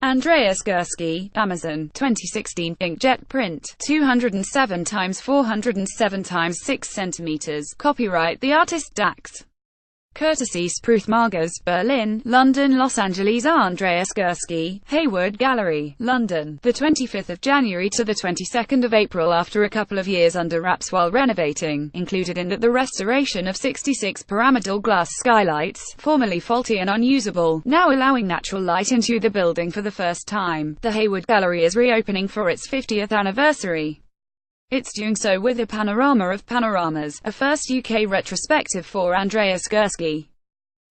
Andreas Gursky, Amazon, 2016, inkjet print, 207 x 407 x 6 cm, copyright the artist Dax. Courtesy Spruth Margas, Berlin, London, Los Angeles. Andreas Gursky, Hayward Gallery, London, the 25th of January to the 22nd of April. After a couple of years under wraps while renovating, included in that the restoration of 66 pyramidal glass skylights, formerly faulty and unusable, now allowing natural light into the building for the first time. The Hayward Gallery is reopening for its 50th anniversary. It's doing so with a panorama of panoramas, a first UK retrospective for Andreas Gursky.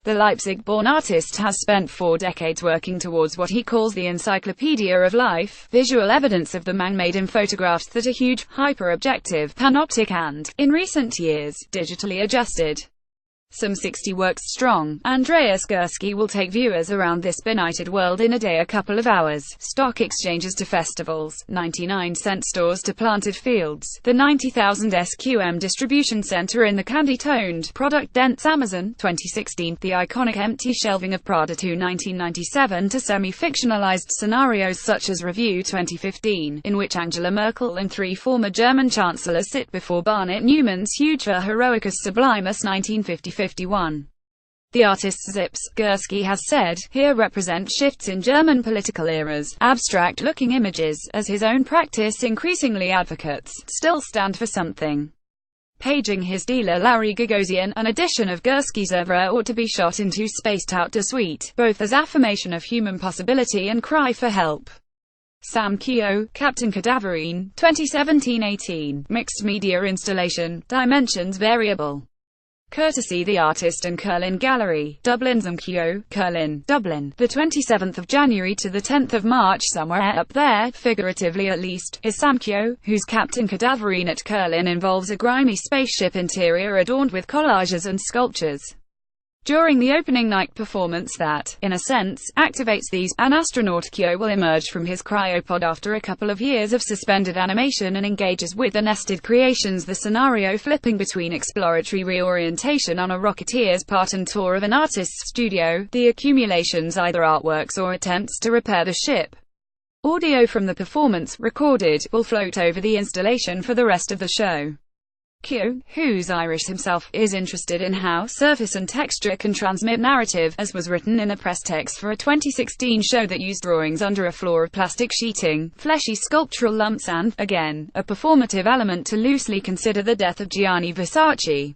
The Leipzig-born artist has spent 4 decades working towards what he calls the encyclopedia of life, visual evidence of the man-made in photographs that are huge, hyper-objective, panoptic and, in recent years, digitally adjusted. Some 60 works strong, Andreas Gursky will take viewers around this benighted world in a day, a couple of hours. Stock exchanges to festivals, 99-cent stores to planted fields, the 90,000 SQM distribution center in the candy-toned, product-dense Amazon, 2016, the iconic empty shelving of Prada to 1997 to semi-fictionalized scenarios such as Review 2015, in which Angela Merkel and 3 former German chancellors sit before Barnett Newman's huge Ver Heroicus Sublimus 1950-51. The artist's Zips, Gursky has said, here represent shifts in German political eras. Abstract-looking images, as his own practice increasingly advocates, still stand for something. Paging his dealer Larry Gagosian, an edition of Gursky's oeuvre ought to be shot into spaced-out de suite, both as affirmation of human possibility and cry for help. Sam Keogh, Captain Cadaverine, 2017-18, mixed media installation, dimensions variable. Courtesy the artist and Curlin Gallery, Dublin. Sam Keogh, Curlin, Dublin, the 27th of January to the 10th of March. Somewhere up there, figuratively at least, is Sam Keogh, whose Captain Cadaverine at Curlin involves a grimy spaceship interior adorned with collages and sculptures. During the opening night performance that, in a sense, activates these, an astronaut Keogh will emerge from his cryopod after a couple of years of suspended animation and engages with the nested creations, the scenario flipping between exploratory reorientation on a rocketeer's part and tour of an artist's studio, the accumulations either artworks or attempts to repair the ship. Audio from the performance, recorded, will float over the installation for the rest of the show. Keogh, who's Irish himself, is interested in how surface and texture can transmit narrative, as was written in a press text for a 2016 show that used drawings under a floor of plastic sheeting, fleshy sculptural lumps and, again, a performative element to loosely consider the death of Gianni Versace.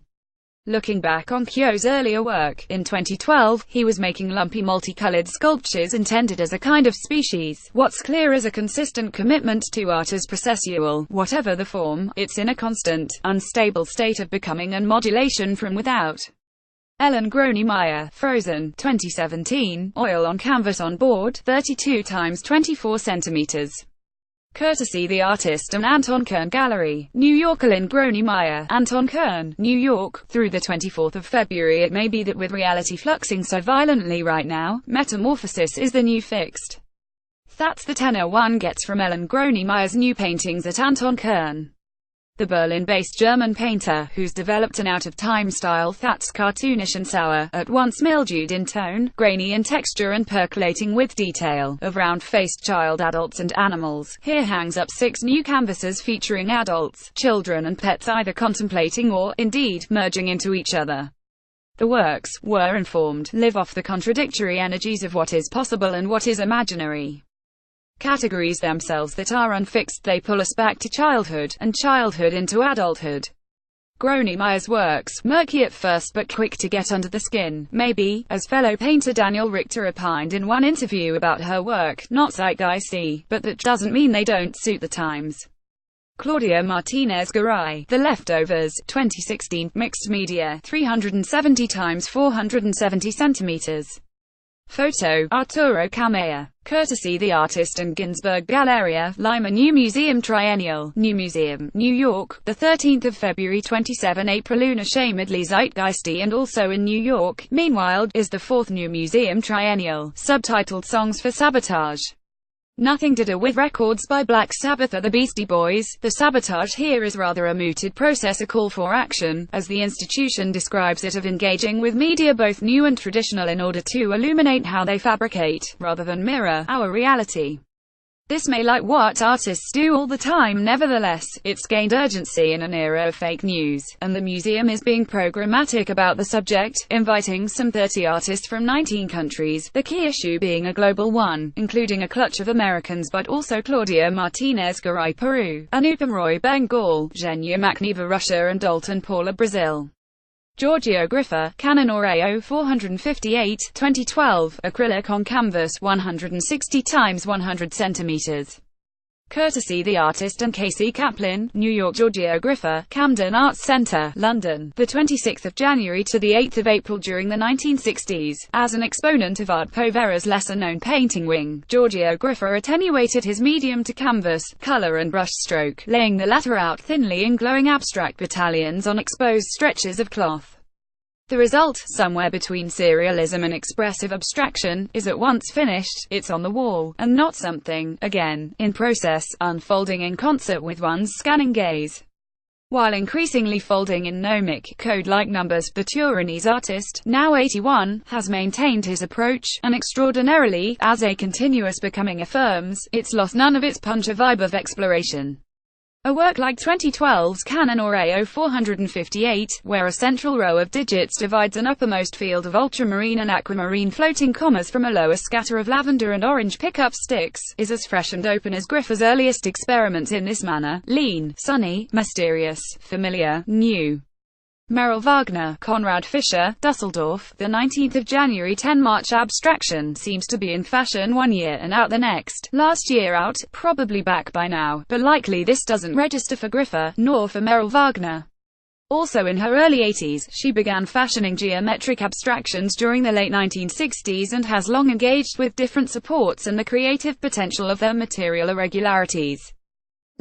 Looking back on Keogh's earlier work, in 2012, he was making lumpy multicolored sculptures intended as a kind of species. What's clear is a consistent commitment to art as processual. Whatever the form, it's in a constant, unstable state of becoming and modulation from without. Ellen Groenemeyer, Frozen, 2017, oil on canvas on board, 32 x 24 cm. Courtesy the artist and Anton Kern Gallery, New York. Ellen Groenemeyer, Anton Kern, New York. Through the 24th of February. It may be that with reality fluxing so violently right now, metamorphosis is the new fixed. That's the tenor one gets from Ellen Groenemeyer's new paintings at Anton Kern. The Berlin-based German painter, who's developed an out-of-time style that's cartoonish and sour, at once mildewed in tone, grainy in texture and percolating with detail, of round-faced child adults and animals, here hangs up 6 new canvases featuring adults, children and pets either contemplating or, indeed, merging into each other. The works, were informed, live off the contradictory energies of what is possible and what is imaginary. Categories themselves that are unfixed, they pull us back to childhood, and childhood into adulthood. Groenemeyer's works, murky at first but quick to get under the skin, may be, as fellow painter Daniel Richter opined in one interview about her work, not zeitgeisty, but that doesn't mean they don't suit the times. Claudia Martinez Garay, The Leftovers, 2016, mixed media, 370 x 470 cm. Photo, Arturo Camea. Courtesy the artist and Ginsberg Galleria, Lima. New Museum Triennial, New Museum, New York, the 13th of February 27. April. Unashamedly zeitgeisty and also in New York. Meanwhile, is the 4th New Museum Triennial, subtitled Songs for Sabotage. Nothing to do with records by Black Sabbath or the Beastie Boys. The sabotage here is rather a mooted process, a call for action, as the institution describes it, of engaging with media both new and traditional in order to illuminate how they fabricate, rather than mirror, our reality. This may like what artists do all the time, nevertheless, it's gained urgency in an era of fake news, and the museum is being programmatic about the subject, inviting some 30 artists from 19 countries, the key issue being a global one, including a clutch of Americans but also Claudia Martinez Garay Peru, Anupam Roy Bengal, Zhenya Makneva Russia and Dalton Paula Brazil. Giorgio Griffa, Canon Oreo 458, 2012, acrylic on canvas 160 x 100 cm. Courtesy The Artist and Casey Kaplan, New York. Giorgio Griffa, Camden Arts Centre, London, the 26th of January to the 8th of April. During the 1960s, as an exponent of Art Povera's lesser-known painting wing, Giorgio Griffa attenuated his medium to canvas, colour and brushstroke, laying the latter out thinly in glowing abstract battalions on exposed stretches of cloth. The result, somewhere between serialism and expressive abstraction, is at once finished, it's on the wall, and not something, again, in process, unfolding in concert with one's scanning gaze. While increasingly folding in gnomic, code-like numbers, the Turinese artist, now 81, has maintained his approach, and extraordinarily, as a continuous becoming affirms, it's lost none of its punch or vibe of exploration. A work like 2012's Canon Oreo 458, where a central row of digits divides an uppermost field of ultramarine and aquamarine floating commas from a lower scatter of lavender and orange pickup sticks, is as fresh and open as Griffa's earliest experiments in this manner: lean, sunny, mysterious, familiar, new. Merrill Wagner, Konrad Fischer, Dusseldorf, the 19th of January. 10 March. Abstraction seems to be in fashion one year and out the next. Last year out, probably back by now, but likely this doesn't register for Griffa, nor for Merrill Wagner. Also in her early 80s, she began fashioning geometric abstractions during the late 1960s and has long engaged with different supports and the creative potential of their material irregularities.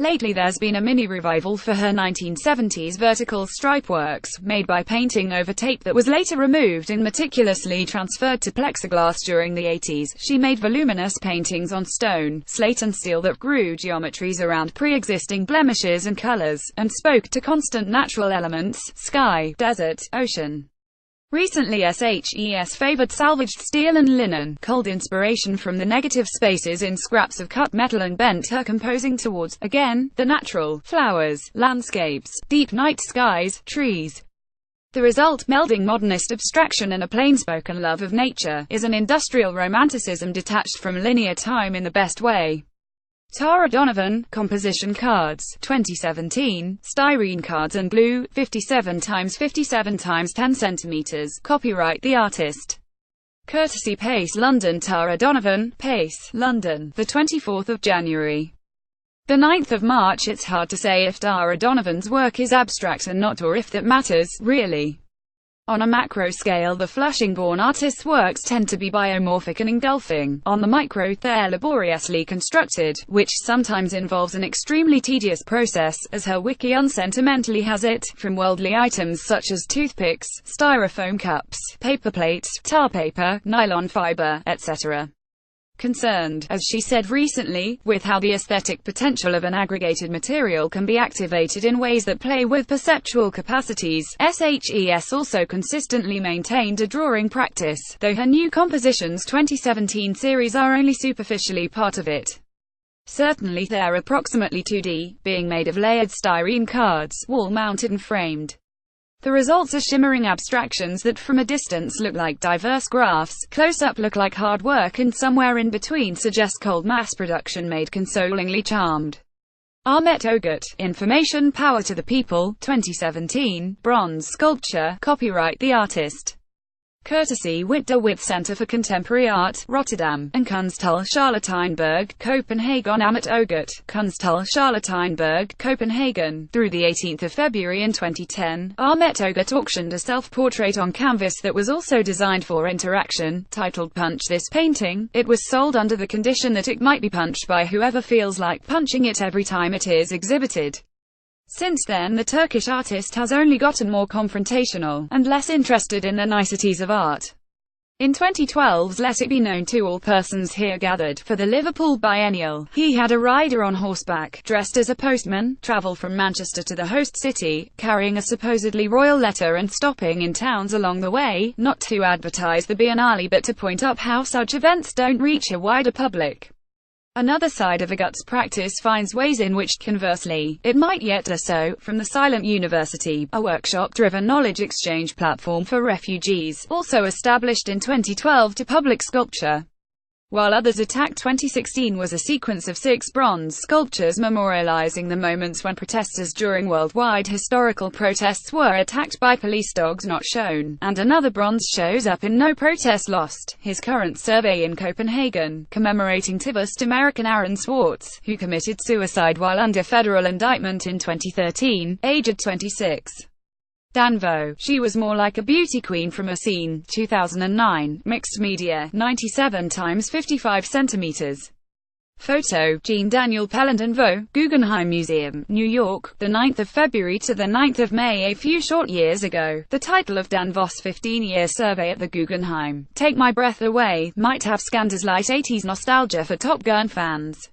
Lately there's been a mini-revival for her 1970s vertical stripe works, made by painting over tape that was later removed and meticulously transferred to plexiglass. During the 80s, she made voluminous paintings on stone, slate and steel that grew geometries around pre-existing blemishes and colors, and spoke to constant natural elements: sky, desert, ocean. Recently SHES favored salvaged steel and linen, culled inspiration from the negative spaces in scraps of cut metal and bent her composing towards, again, the natural: flowers, landscapes, deep night skies, trees. The result, melding modernist abstraction and a plain-spoken love of nature, is an industrial romanticism detached from linear time in the best way. Tara Donovan, Composition Cards, 2017, Styrene Cards and Glue, 57 x 57 x 10 cm, copyright The Artist. Courtesy Pace London. Tara Donovan, Pace, London, the 24th of January. The 9th of March. It's hard to say if Tara Donovan's work is abstract or not, or if that matters, really. On a macro scale, the Flushing-born artist's works tend to be biomorphic and engulfing. On the micro, they're laboriously constructed, which sometimes involves an extremely tedious process, as her wiki unsentimentally has it, from worldly items such as toothpicks, styrofoam cups, paper plates, tar paper, nylon fiber, etc. Concerned, as she said recently, with how the aesthetic potential of an aggregated material can be activated in ways that play with perceptual capacities, SHES also consistently maintained a drawing practice, though her new Compositions 2017 series are only superficially part of it. Certainly they're approximately 2D, being made of layered styrene cards, wall-mounted and framed. The results are shimmering abstractions that from a distance look like diverse graphs, close-up look like hard work, and somewhere in between suggest cold mass production made consolingly charmed. Ahmet Ogut, Information Power to the People, 2017, bronze sculpture, copyright The Artist. Courtesy Witte de With Center for Contemporary Art, Rotterdam, and Kunsthal Charlottenburg, Copenhagen. Ahmet Ogut, Kunsthal Charlottenburg, Copenhagen. Through the 18th of February in 2010, Ahmet Ogut auctioned a self-portrait on canvas that was also designed for interaction, titled Punch This Painting. It was sold under the condition that it might be punched by whoever feels like punching it every time it is exhibited. Since then the Turkish artist has only gotten more confrontational, and less interested in the niceties of art. In 2012's Let It Be Known to All Persons Here Gathered for the Liverpool Biennial, he had a rider on horseback, dressed as a postman, travel from Manchester to the host city, carrying a supposedly royal letter and stopping in towns along the way, not to advertise the Biennale but to point up how such events don't reach a wider public. Another side of Herbert practice finds ways in which, conversely, it might yet do so, from the Silent University, a workshop-driven knowledge exchange platform for refugees, also established in 2012 to public sculpture. While others attacked 2016 was a sequence of 6 bronze sculptures memorializing the moments when protesters during worldwide historical protests were attacked by police dogs not shown, and another bronze shows up in No Protest Lost, his current survey in Copenhagen, commemorating activist American Aaron Swartz, who committed suicide while under federal indictment in 2013, aged 26. Danvo, She Was More Like a Beauty Queen from a Scene, 2009, Mixed Media, 97 x 55 centimeters. Photo, Jean Daniel Pellandon, Guggenheim Museum, New York, the 9th of February to the 9th of May. A few short years ago, the title of Dan Voss' 15-year survey at the Guggenheim, Take My Breath Away, might have scanned as light 80s nostalgia for Top Gun fans.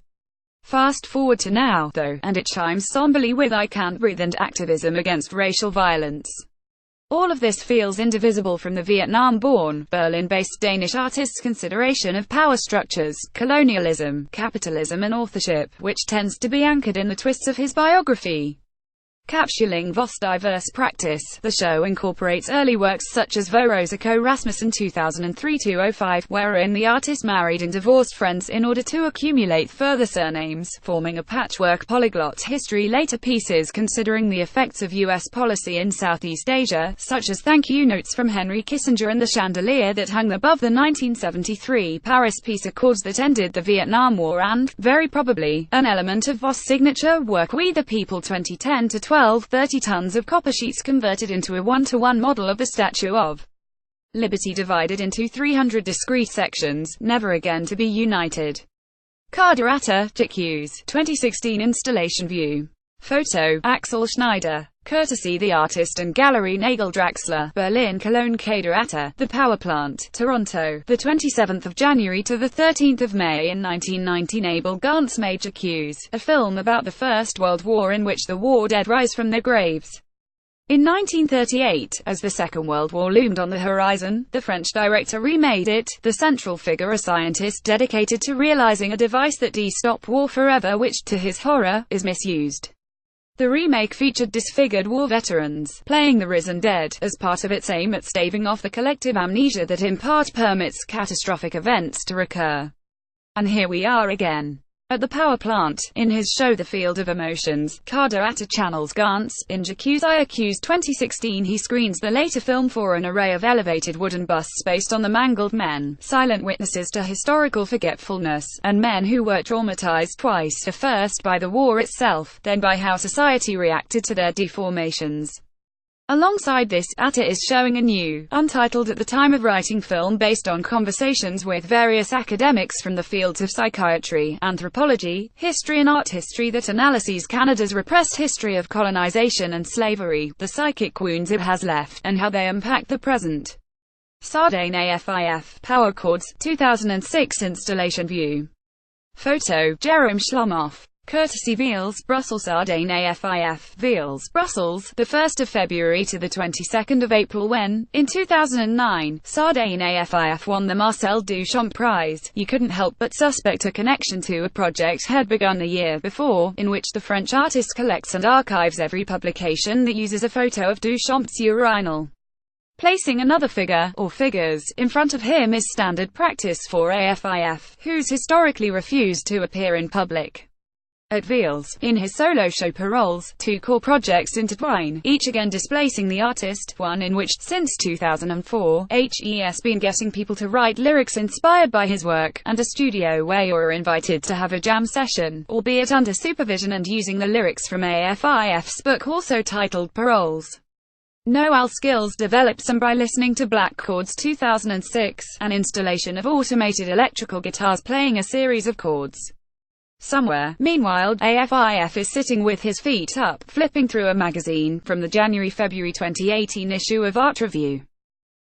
Fast forward to now, though, and it chimes somberly with I Can't Breathe and activism against racial violence. All of this feels indivisible from the Vietnam-born, Berlin-based Danish artist's consideration of power structures, colonialism, capitalism and authorship, which tends to be anchored in the twists of his biography. Capsuling Voss' diverse practice, the show incorporates early works such as Vorosiko Rasmussen 2003-05, wherein the artist married and divorced friends in order to accumulate further surnames, forming a patchwork polyglot history. Later pieces considering the effects of U.S. policy in Southeast Asia, such as Thank You Notes from Henry Kissinger and the chandelier that hung above the 1973 Paris Peace Accords that ended the Vietnam War, and, very probably, an element of Voss' signature work We the People 2010-12. 30 tons of copper sheets converted into a 1-to-1 model of the Statue of Liberty divided into 300 discrete sections, never again to be united. Cardarata, Jacques, 2016 installation view. Photo, Axel Schneider. Courtesy the artist and gallery Nagel Draxler, Berlin Cologne. Cardarata, The Power Plant, Toronto, the 27th of January to the 13th of May in 1919. Abel Gance made Jacques, a film about the First World War in which the war dead rise from their graves. In 1938, as the Second World War loomed on the horizon, the French director remade it, the central figure a scientist dedicated to realizing a device that de-stop war forever which, to his horror, is misused. The remake featured disfigured war veterans, playing the risen dead, as part of its aim at staving off the collective amnesia that in part permits catastrophic events to recur. And here we are again. At the power plant, in his show The Field of Emotions, Cardarata channels Gance. In Jacques' I Accuse 2016 he screens the later film for an array of elevated wooden busts based on the mangled men, silent witnesses to historical forgetfulness, and men who were traumatized twice, first by the war itself, then by how society reacted to their deformations. Alongside this, Atta is showing a new, untitled at the time of writing film based on conversations with various academics from the fields of psychiatry, anthropology, history and art history that analyses Canada's repressed history of colonization and slavery, the psychic wounds it has left, and how they impact the present. Sardane AFIF, Power Chords, 2006 installation view. Photo, Jerome Shlomoff. Courtesy Veals, Brussels. Sardane AFIF, Veals, Brussels, the 1st of February to the 22nd of April when, in 2009, Sardane AFIF won the Marcel Duchamp Prize. You couldn't help but suspect a connection to a project had begun the year before, in which the French artist collects and archives every publication that uses a photo of Duchamp's urinal. Placing another figure, or figures, in front of him is standard practice for AFIF, who's historically refused to appear in public. At Veals, in his solo show Paroles, 2 core projects intertwine, each again displacing the artist, one in which, since 2004, he's been getting people to write lyrics inspired by his work, and a studio where you're invited to have a jam session, albeit under supervision and using the lyrics from AFIF's book also titled Paroles. Noel Skills developed some by listening to Black Chords 2006, an installation of automated electrical guitars playing a series of chords. Somewhere, meanwhile, AFIF is sitting with his feet up, flipping through a magazine, from the January-February 2018 issue of ArtReview.